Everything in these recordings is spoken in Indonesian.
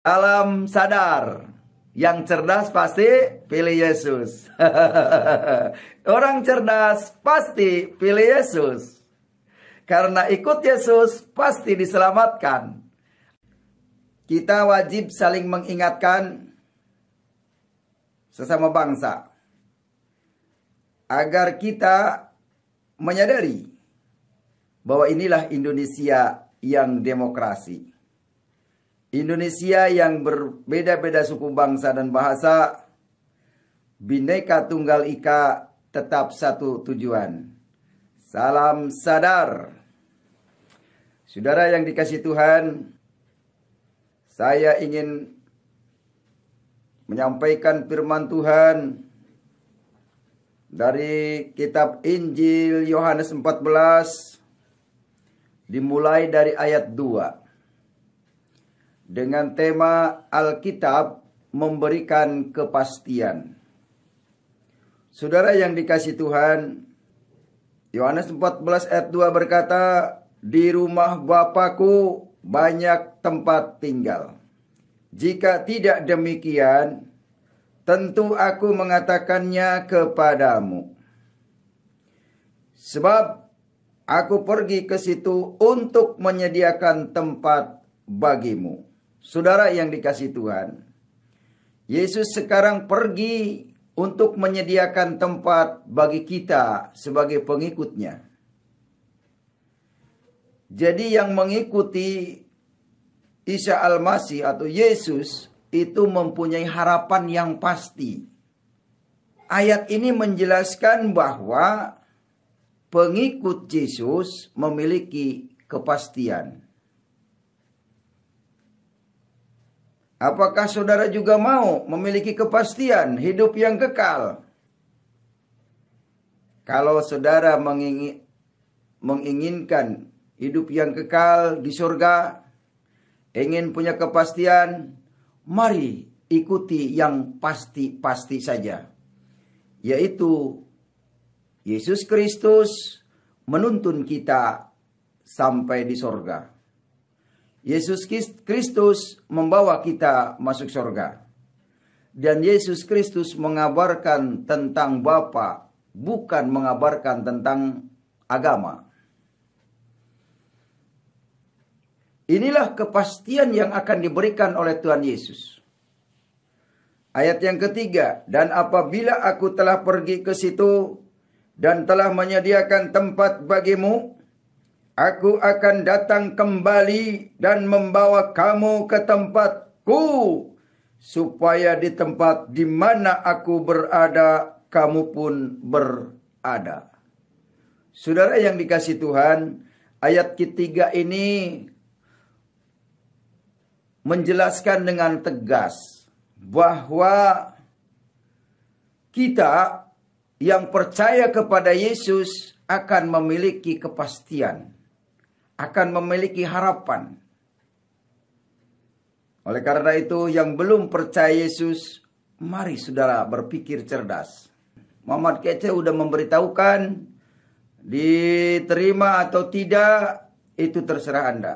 Salam sadar. Yang cerdas pasti pilih Yesus. Orang cerdas pasti pilih Yesus. Karena ikut Yesus pasti diselamatkan. Kita wajib saling mengingatkan sesama bangsa. Agar kita menyadari bahwa inilah Indonesia yang demokrasi. Indonesia yang berbeda-beda suku bangsa dan bahasa, Bhinneka Tunggal Ika, tetap satu tujuan. Salam sadar. Saudara yang dikasihi Tuhan, saya ingin menyampaikan firman Tuhan dari kitab Injil Yohanes 14, dimulai dari ayat 2. Dengan tema Alkitab memberikan kepastian. Saudara yang dikasihi Tuhan, Yohanes 14 ayat 2 berkata, "Di rumah Bapakku banyak tempat tinggal. Jika tidak demikian, tentu aku mengatakannya kepadamu. Sebab aku pergi ke situ untuk menyediakan tempat bagimu." Saudara yang dikasihi Tuhan, Yesus sekarang pergi untuk menyediakan tempat bagi kita sebagai pengikutnya. Jadi yang mengikuti Isa Al-Masih atau Yesus itu mempunyai harapan yang pasti. Ayat ini menjelaskan bahwa pengikut Yesus memiliki kepastian. Apakah saudara juga mau memiliki kepastian hidup yang kekal? Kalau saudara menginginkan hidup yang kekal di surga, ingin punya kepastian, mari ikuti yang pasti-pasti saja. Yaitu Yesus Kristus menuntun kita sampai di surga. Yesus Kristus membawa kita masuk surga. Dan Yesus Kristus mengabarkan tentang Bapa, bukan mengabarkan tentang agama. Inilah kepastian yang akan diberikan oleh Tuhan Yesus. Ayat yang ketiga, "Dan apabila aku telah pergi ke situ dan telah menyediakan tempat bagimu, aku akan datang kembali dan membawa kamu ke tempatku, supaya di tempat di mana aku berada, kamu pun berada." Saudara yang dikasihi Tuhan, ayat ketiga ini menjelaskan dengan tegas bahwa kita yang percaya kepada Yesus akan memiliki kepastian, akan memiliki harapan. Oleh karena itu, yang belum percaya Yesus, mari saudara berpikir cerdas. Muhammad Kece sudah memberitahukan, diterima atau tidak, itu terserah Anda.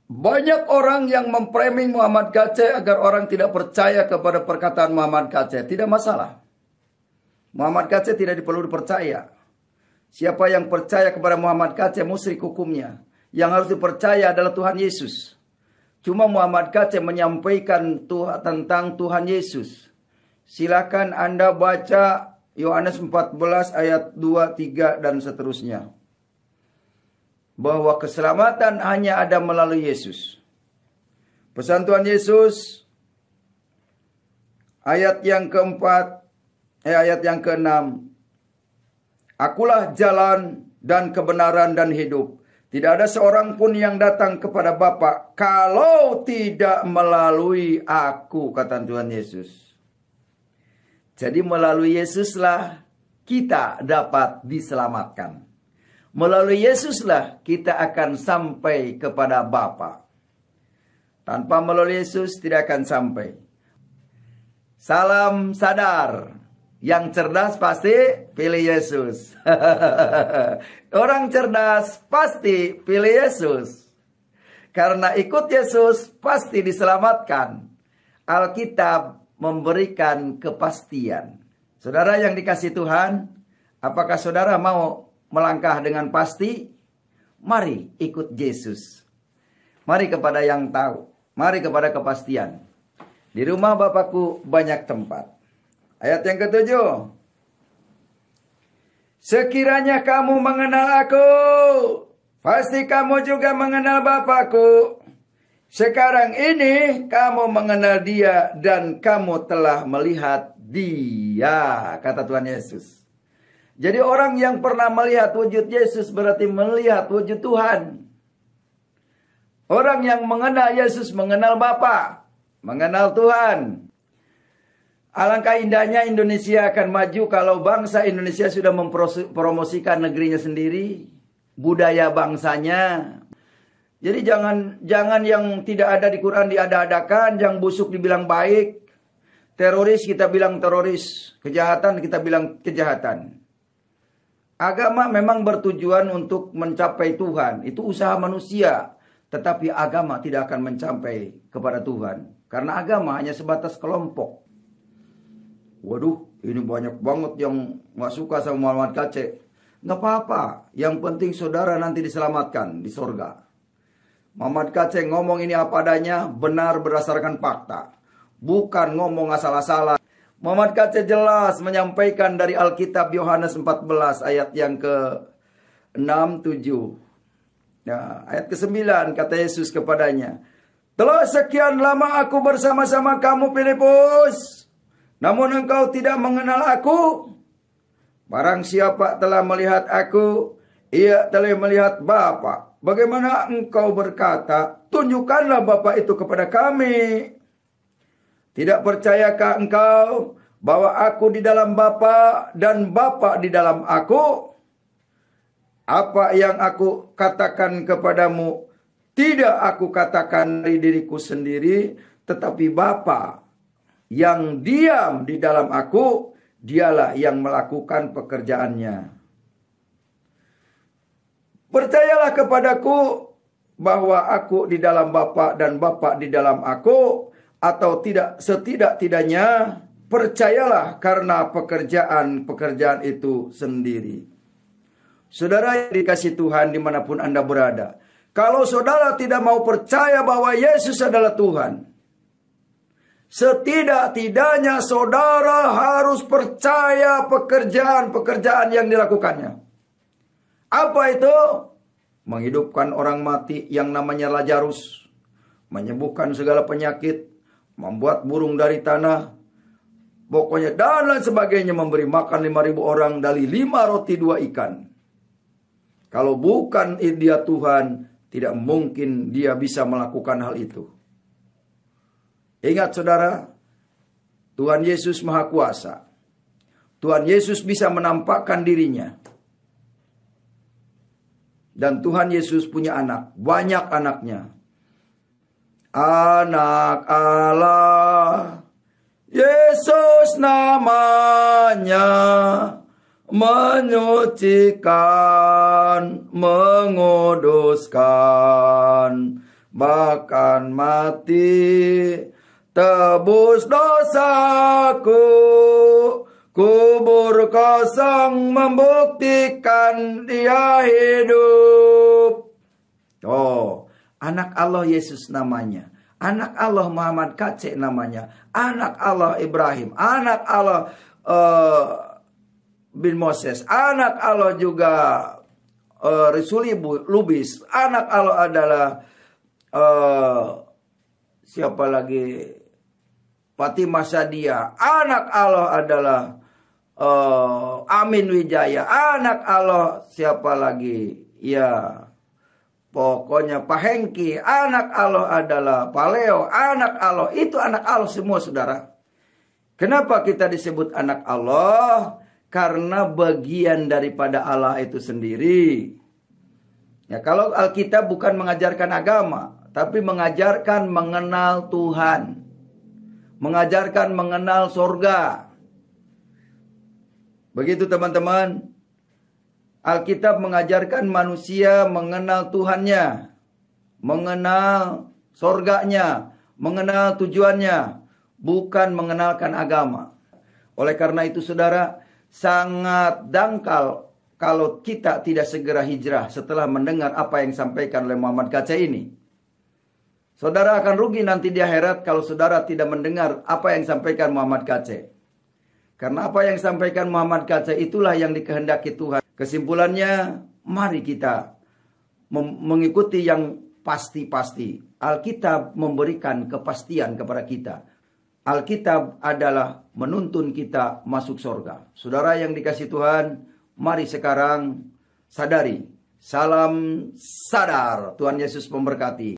Banyak orang yang memframing Muhammad Kece agar orang tidak percaya kepada perkataan Muhammad Kece. Tidak masalah. Muhammad Kece tidak perlu dipercaya. Siapa yang percaya kepada Muhammad Kece musyrik hukumnya. Yang harus dipercaya adalah Tuhan Yesus. Cuma Muhammad Kece menyampaikan tentang Tuhan Yesus. Silakan Anda baca Yohanes 14 ayat 2, 3 dan seterusnya. Bahwa keselamatan hanya ada melalui Yesus. Pesan Tuhan Yesus ayat yang keempat, ayat yang keenam. "Akulah jalan dan kebenaran dan hidup. Tidak ada seorang pun yang datang kepada Bapa kalau tidak melalui aku," kata Tuhan Yesus. Jadi melalui Yesuslah kita dapat diselamatkan. Melalui Yesuslah kita akan sampai kepada Bapa. Tanpa melalui Yesus tidak akan sampai. Salam sadar. Yang cerdas pasti pilih Yesus. Orang cerdas pasti pilih Yesus. karena ikut Yesus pasti diselamatkan. Alkitab memberikan kepastian. Saudara yang dikasih Tuhan, apakah saudara mau melangkah dengan pasti? Mari ikut Yesus. Mari kepada yang tahu. Mari kepada kepastian. Di rumah Bapakku banyak tempat. Ayat yang ketujuh. Sekiranya kamu mengenal aku, pasti kamu juga mengenal Bapakku. Sekarang ini kamu mengenal Dia dan kamu telah melihat Dia, kata Tuhan Yesus. Jadi orang yang pernah melihat wujud Yesus berarti melihat wujud Tuhan. Orang yang mengenal Yesus mengenal Bapa, mengenal Tuhan. Alangkah indahnya Indonesia akan maju kalau bangsa Indonesia sudah mempromosikan negerinya sendiri, budaya bangsanya. Jadi jangan yang tidak ada di Quran diada-adakan, yang busuk dibilang baik, teroris kita bilang teroris, kejahatan kita bilang kejahatan. Agama memang bertujuan untuk mencapai Tuhan, itu usaha manusia. Tetapi agama tidak akan mencapai kepada Tuhan. Karena agama hanya sebatas kelompok. Waduh, ini banyak banget yang gak suka sama Muhammad Kacek. Gak apa-apa, yang penting saudara nanti diselamatkan di sorga. Muhammad Kacek ngomong ini apa adanya, benar berdasarkan fakta. Bukan ngomong asal-asalan. Muhammad Kacek jelas menyampaikan dari Alkitab Yohanes 14 ayat yang ke-6-7. Nah, ayat ke-9 kata Yesus kepadanya, telah sekian lama aku bersama-sama kamu Filipus, namun engkau tidak mengenal aku. Barang siapa telah melihat aku, ia telah melihat Bapa. Bagaimana engkau berkata, tunjukkanlah Bapa itu kepada kami? Tidak percayakah engkau bahwa aku di dalam Bapa dan Bapa di dalam aku? Apa yang aku katakan kepadamu, tidak aku katakan dari diriku sendiri, tetapi Bapa yang diam di dalam aku, dialah yang melakukan pekerjaannya. Percayalah kepadaku bahwa aku di dalam Bapa dan Bapa di dalam aku, atau tidak setidak-tidaknya percayalah karena pekerjaan itu sendiri. Saudara yang dikasih Tuhan dimanapun Anda berada, kalau saudara tidak mau percaya bahwa Yesus adalah Tuhan, setidak-tidaknya saudara harus percaya pekerjaan-pekerjaan yang dilakukannya. Apa itu? Menghidupkan orang mati yang namanya Lazarus, menyembuhkan segala penyakit, membuat burung dari tanah, pokoknya dan lain sebagainya, memberi makan 5.000 orang dari 5 roti 2 ikan. Kalau bukan Dia Tuhan, tidak mungkin Dia bisa melakukan hal itu. Ingat saudara, Tuhan Yesus Maha Kuasa. Tuhan Yesus bisa menampakkan dirinya. Dan Tuhan Yesus punya anak, banyak anaknya. Anak Allah, Yesus namanya, menyucikan, menguduskan, bahkan mati tebus dosaku. Kubur kosong membuktikan Dia hidup. Oh, anak Allah Yesus namanya. Anak Allah Muhammad Kacek namanya. Anak Allah Ibrahim. Anak Allah bin Moses. Anak Allah juga Risuli Lubis. Anak Allah adalah siapa lagi? Fatimah Sadia. Anak Allah adalah Amin Wijaya. Anak Allah siapa lagi? Ya, pokoknya Pak Hengki. Anak Allah adalah Pak Leo. Anak Allah, itu anak Allah semua saudara. Kenapa kita disebut anak Allah? Karena bagian daripada Allah itu sendiri. Ya, kalau Alkitab bukan mengajarkan agama, tapi mengajarkan mengenal Tuhan. Mengajarkan mengenal sorga. Begitu teman-teman. Alkitab mengajarkan manusia mengenal Tuhannya. mengenal sorganya, mengenal tujuannya, bukan mengenalkan agama. Oleh karena itu saudara, sangat dangkal kalau kita tidak segera hijrah setelah mendengar apa yang disampaikan oleh Muhammad Kacai ini. Saudara akan rugi nanti di akhirat kalau saudara tidak mendengar apa yang disampaikan Muhammad Kacai. Karena apa yang disampaikan Muhammad Kacai itulah yang dikehendaki Tuhan. Kesimpulannya, mari kita mengikuti yang pasti-pasti. Alkitab memberikan kepastian kepada kita. Alkitab adalah menuntun kita masuk surga. Saudara yang dikasih Tuhan, mari sekarang sadari. Salam sadar. Tuhan Yesus memberkati.